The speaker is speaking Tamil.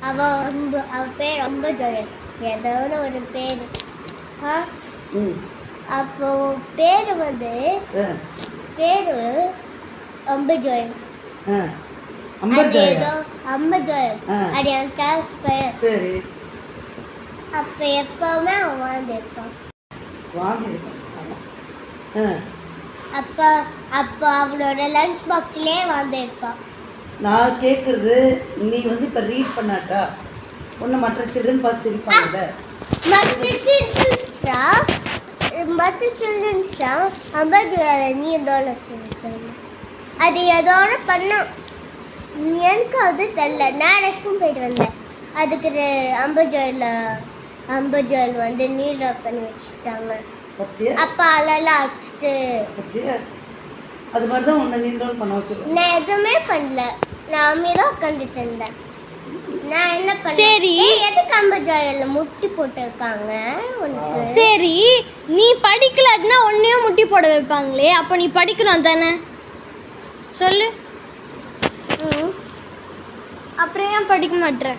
அவ பேர் அம்புஜோயல். ஏதோ ஒரு பேர். அப்போ பேரு அம்புஜோயல். அம்புஜோயல் அது என் கிளாஸ் பையன். சரி. அப்ப எப்பவுமே அவன் வாழ்ந்துருப்பான். அப்ப அவனோட லஞ்ச் பாக்ஸ்லயே வாழ்ந்துருப்பான். நான் கேட்குறது, நீ வந்து இப்போ ரீட் பண்ணாட்டா ஒன்று மற்ற சில்ட்ரன் பார்த்து சிரிப்பாங்கல்ல, மற்ற சில்ட்ரன்ஸ்டா அம்பேத்கர் நீ எதோட அது எதோட பண்ணோம். எனக்கு அது தெரியல. நான் ரெஸ்ட்ரூம் போயிட்டு வந்தேன். அதுக்கு அம்பேத்கர் வந்து நீர் பண்ணி வச்சுட்டாங்க. அப்போ அதெல்லாம் அடிச்சுட்டு அது மாதிரி தான் உன்னை நீங்களும் பண்ண வச்சுருக்கேன். நான் எதுவுமே பண்ணல. நான் அமைதியாக உட்காந்துட்டு இருந்தேன். நான் என்ன பண்ண? சரி, எதுக்கு அம்பேத்கர்ல முட்டி போட்டுருக்காங்க? சரி, நீ படிக்கலன்னா ஒன்னையும் முட்டி போட வைப்பாங்களே, அப்போ நீ படிக்கணும் தானே? சொல்லு. அப்புறம் ஏன் படிக்க மாட்டேற?